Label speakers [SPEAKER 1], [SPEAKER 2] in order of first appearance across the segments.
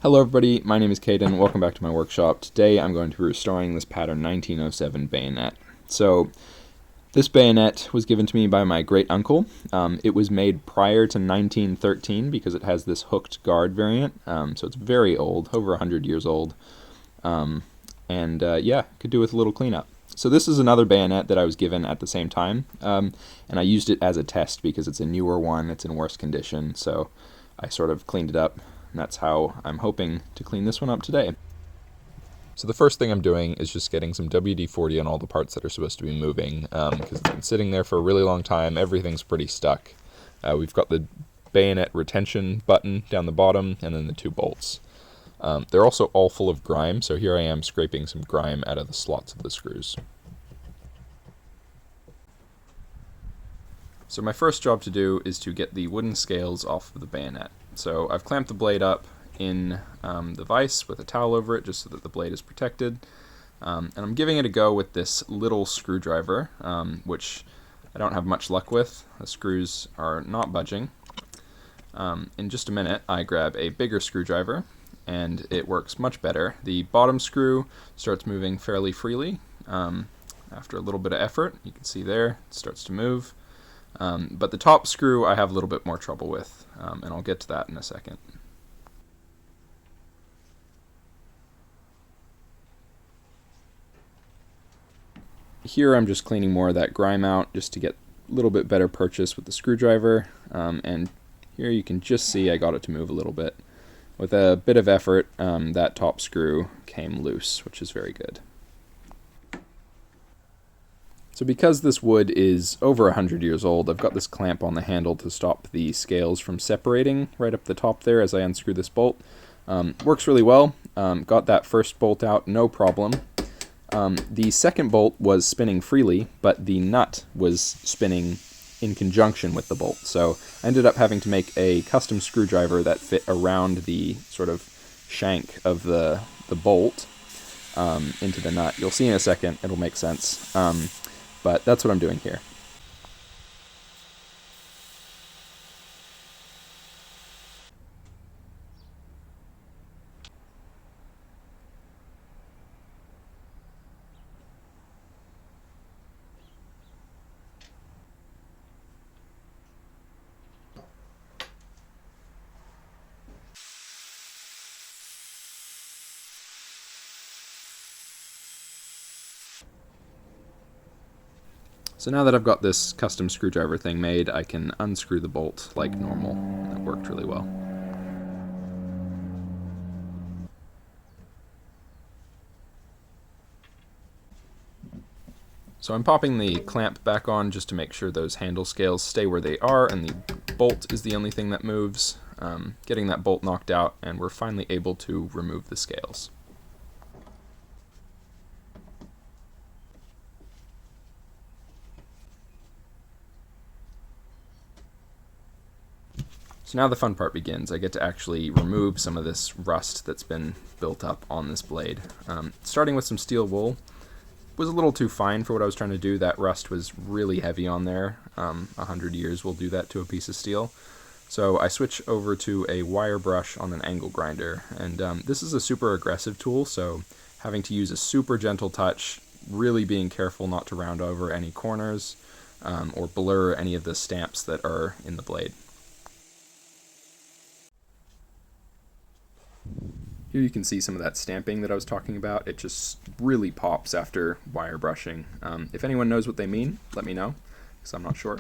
[SPEAKER 1] Hello everybody, my name is Caden, welcome back to my workshop. Today I'm going to be restoring this pattern 1907 bayonet. So this bayonet was given to me by my great uncle. It was made prior to 1913 because it has this hooked guard variant, so it's very old, over 100 years old, yeah, could do with a little cleanup. So this is another bayonet that I was given at the same time, and I used it as a test because it's a newer one, it's in worse condition, so I sort of cleaned it up. And that's how I'm hoping to clean this one up today. So the first thing I'm doing is just getting some WD-40 on all the parts that are supposed to be moving, because it's been sitting there for a really long time. Everything's pretty stuck. We've got the bayonet retention button down the bottom, and then the two bolts. They're also all full of grime, so here I am scraping some grime out of the slots of the screws. So my first job to do is to get the wooden scales off of the bayonet. So I've clamped the blade up in the vise with a towel over it just so that the blade is protected. And I'm giving it a go with this little screwdriver, which I don't have much luck with. The screws are not budging. In just a minute I grab a bigger screwdriver and it works much better. The bottom screw starts moving fairly freely. After a little bit of effort, you can see there, it starts to move. But the top screw I have a little bit more trouble with, and I'll get to that in a second. Here I'm just cleaning more of that grime out just to get a little bit better purchase with the screwdriver, and here you can just see I got it to move a little bit. With a bit of effort, that top screw came loose, which is very good. So because this wood is over 100 years old, I've got this clamp on the handle to stop the scales from separating right up the top there as I unscrew this bolt. Works really well. Got that first bolt out, no problem. The second bolt was spinning freely, but the nut was spinning in conjunction with the bolt. So I ended up having to make a custom screwdriver that fit around the sort of shank of the bolt into the nut. You'll see in a second, it'll make sense. But that's what I'm doing here. So now that I've got this custom screwdriver thing made, I can unscrew the bolt like normal. That worked really well. So I'm popping the clamp back on just to make sure those handle scales stay where they are and the bolt is the only thing that moves. Getting that bolt knocked out and we're finally able to remove the scales. So now the fun part begins. I get to actually remove some of this rust that's been built up on this blade. Starting with some steel wool was a little too fine for what I was trying to do. That rust was really heavy on there. 100 years will do that to a piece of steel. So I switch over to a wire brush on an angle grinder. And this is a super aggressive tool, so having to use a super gentle touch, really being careful not to round over any corners or blur any of the stamps that are in the blade. Here you can see some of that stamping that I was talking about. It just really pops after wire brushing. If anyone knows what they mean, let me know, because I'm not sure.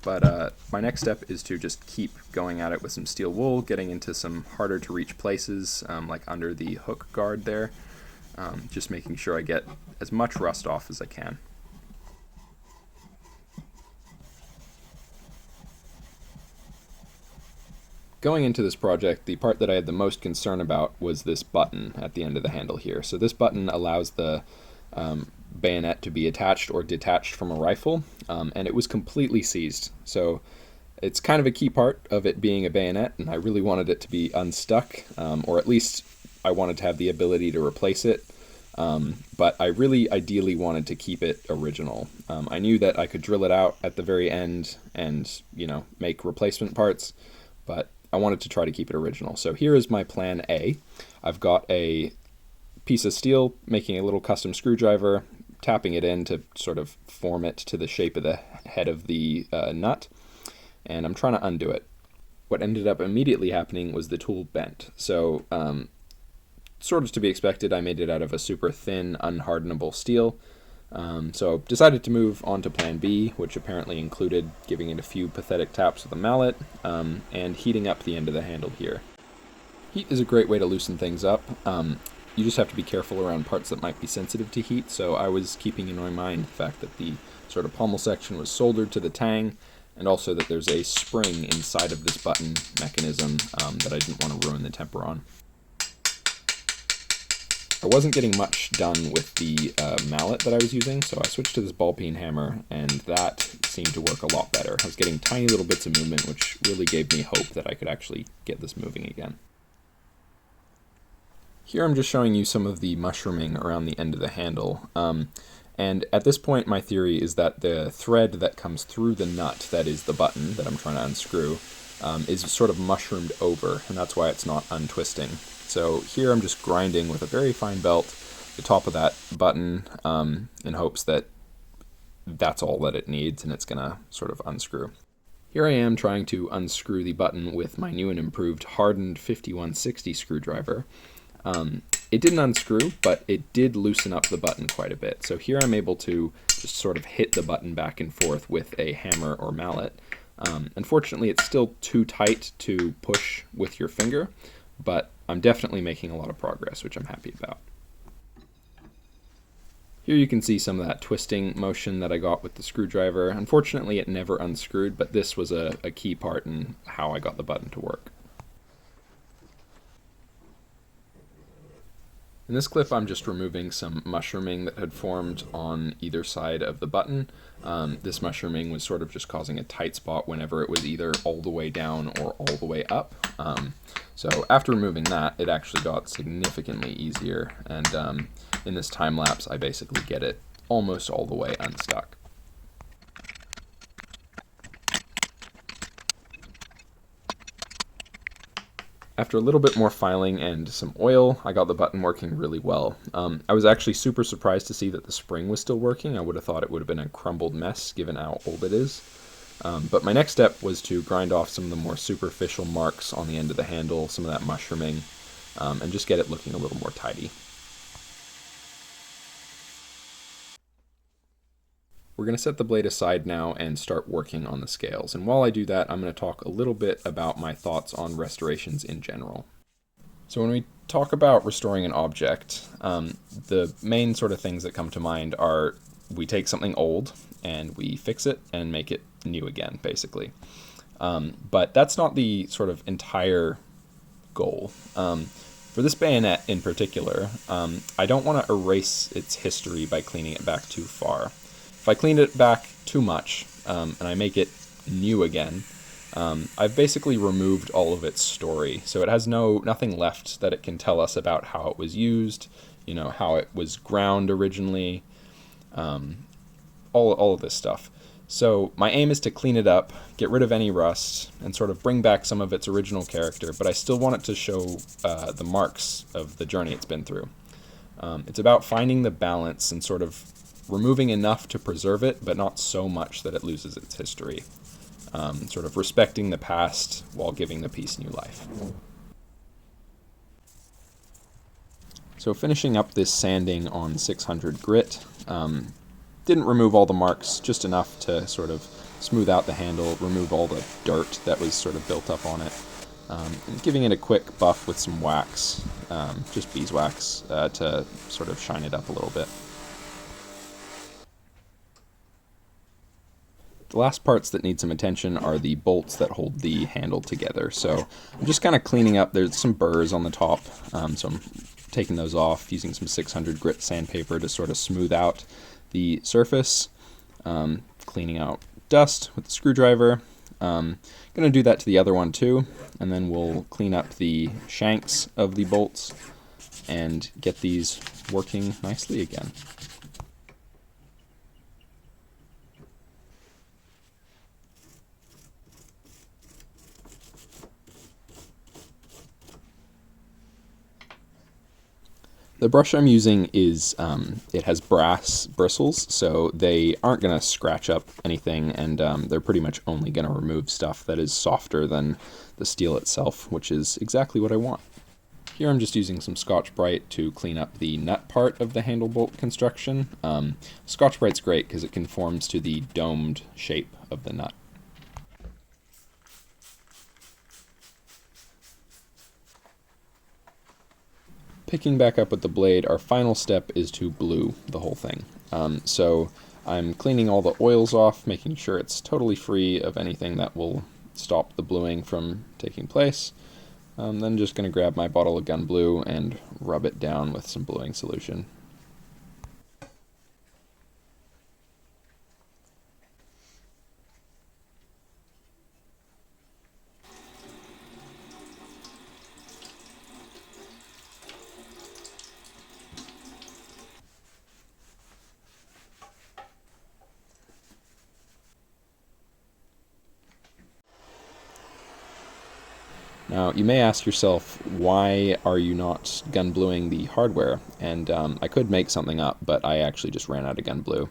[SPEAKER 1] But my next step is to just keep going at it with some steel wool, getting into some harder to reach places, like under the hook guard there, just making sure I get as much rust off as I can. Going into this project, the part that I had the most concern about was this button at the end of the handle here. So this button allows the bayonet to be attached or detached from a rifle, and it was completely seized. So it's kind of a key part of it being a bayonet, and I really wanted it to be unstuck, or at least I wanted to have the ability to replace it. But I really ideally wanted to keep it original. I knew that I could drill it out at the very end and, make replacement parts. But I wanted to try to keep it original. So here is my plan A. I've got a piece of steel, making a little custom screwdriver, tapping it in to sort of form it to the shape of the head of the nut, and I'm trying to undo it. What ended up immediately happening was the tool bent. So sort of to be expected, I made it out of a super thin, unhardenable steel. So decided to move on to plan B, which apparently included giving it a few pathetic taps with a mallet and heating up the end of the handle here. Heat is a great way to loosen things up. You just have to be careful around parts that might be sensitive to heat, so I was keeping in my mind the fact that the sort of pommel section was soldered to the tang, and also that there's a spring inside of this button mechanism that I didn't want to ruin the temper on. I wasn't getting much done with the mallet that I was using, so I switched to this ball peen hammer, and that seemed to work a lot better. I was getting tiny little bits of movement, which really gave me hope that I could actually get this moving again. Here I'm just showing you some of the mushrooming around the end of the handle. And at this point, my theory is that the thread that comes through the nut, that is the button that I'm trying to unscrew, is sort of mushroomed over, and that's why it's not untwisting. So here I'm just grinding with a very fine belt the top of that button in hopes that that's all that it needs and it's going to sort of unscrew. Here I am trying to unscrew the button with my new and improved hardened 5160 screwdriver. It didn't unscrew, but it did loosen up the button quite a bit. So here I'm able to just sort of hit the button back and forth with a hammer or mallet. Unfortunately, it's still too tight to push with your finger, but I'm definitely making a lot of progress, which I'm happy about. Here you can see some of that twisting motion that I got with the screwdriver. Unfortunately, it never unscrewed, but this was a key part in how I got the button to work. In this clip, I'm just removing some mushrooming that had formed on either side of the button. This mushrooming was sort of just causing a tight spot whenever it was either all the way down or all the way up. So after removing that, it actually got significantly easier, and in this time lapse, I basically get it almost all the way unstuck. After a little bit more filing and some oil, I got the button working really well. I was actually super surprised to see that the spring was still working. I would have thought it would have been a crumbled mess given how old it is. But my next step was to grind off some of the more superficial marks on the end of the handle, some of that mushrooming, and just get it looking a little more tidy. We're going to set the blade aside now and start working on the scales. And while I do that, I'm going to talk a little bit about my thoughts on restorations in general. So when we talk about restoring an object, the main sort of things that come to mind are we take something old and we fix it and make it new again, basically. But that's not the sort of entire goal. For this bayonet in particular, I don't want to erase its history by cleaning it back too far. If I clean it back too much and I make it new again, I've basically removed all of its story. So it has nothing left that it can tell us about how it was used, how it was ground originally, all of this stuff. So my aim is to clean it up, get rid of any rust, and sort of bring back some of its original character, but I still want it to show the marks of the journey it's been through. It's about finding the balance and sort of removing enough to preserve it, but not so much that it loses its history. Sort of respecting the past while giving the piece new life. So finishing up this sanding on 600 grit, didn't remove all the marks, just enough to sort of smooth out the handle, remove all the dirt that was sort of built up on it, and giving it a quick buff with some wax, just beeswax, to sort of shine it up a little bit. The last parts that need some attention are the bolts that hold the handle together. So I'm just kind of cleaning up. There's some burrs on the top, so I'm taking those off using some 600 grit sandpaper to sort of smooth out the surface, cleaning out dust with the screwdriver. Going to do that to the other one too, and then we'll clean up the shanks of the bolts and get these working nicely again. The brush I'm using is, it has brass bristles, so they aren't going to scratch up anything, and they're pretty much only going to remove stuff that is softer than the steel itself, which is exactly what I want. Here I'm just using some Scotch-Brite to clean up the nut part of the handle bolt construction. Scotch-Brite's great because it conforms to the domed shape of the nut. Picking back up with the blade, our final step is to blue the whole thing. So I'm cleaning all the oils off, making sure it's totally free of anything that will stop the bluing from taking place. Then just going to grab my bottle of gun blue and rub it down with some bluing solution. Now, you may ask yourself, why are you not gun bluing the hardware? And I could make something up, but I actually just ran out of gun blue.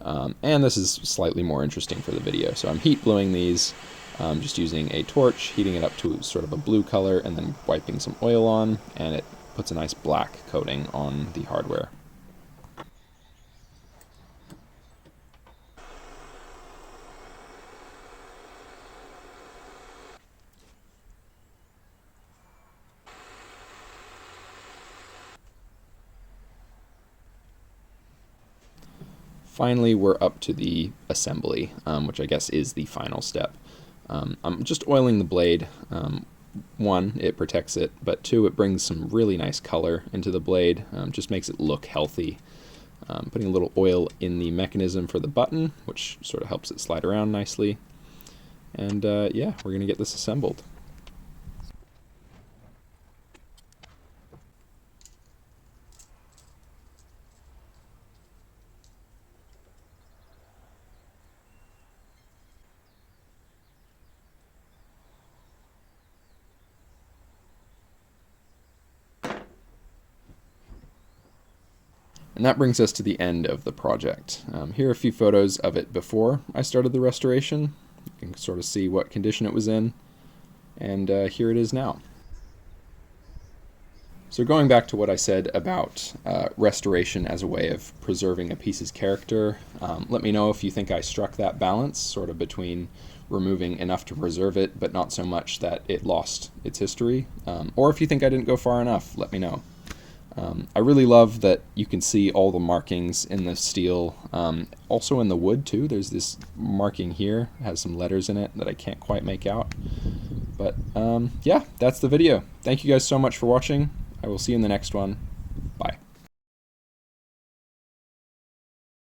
[SPEAKER 1] And this is slightly more interesting for the video. So I'm heat bluing these, just using a torch, heating it up to sort of a blue color, and then wiping some oil on, and it puts a nice black coating on the hardware. Finally, we're up to the assembly, which I guess is the final step. I'm just oiling the blade. One, it protects it, but two, it brings some really nice color into the blade, just makes it look healthy. Putting a little oil in the mechanism for the button, which sort of helps it slide around nicely. And yeah, we're going to get this assembled. And that brings us to the end of the project. Here are a few photos of it before I started the restoration. You can sort of see what condition it was in. And here it is now. So going back to what I said about restoration as a way of preserving a piece's character, let me know if you think I struck that balance, sort of between removing enough to preserve it, but not so much that it lost its history. Or if you think I didn't go far enough, let me know. I really love that you can see all the markings in the steel, also in the wood too. There's this marking here, it has some letters in it that I can't quite make out. But yeah, that's the video. Thank you guys so much for watching. I will see you in the next one.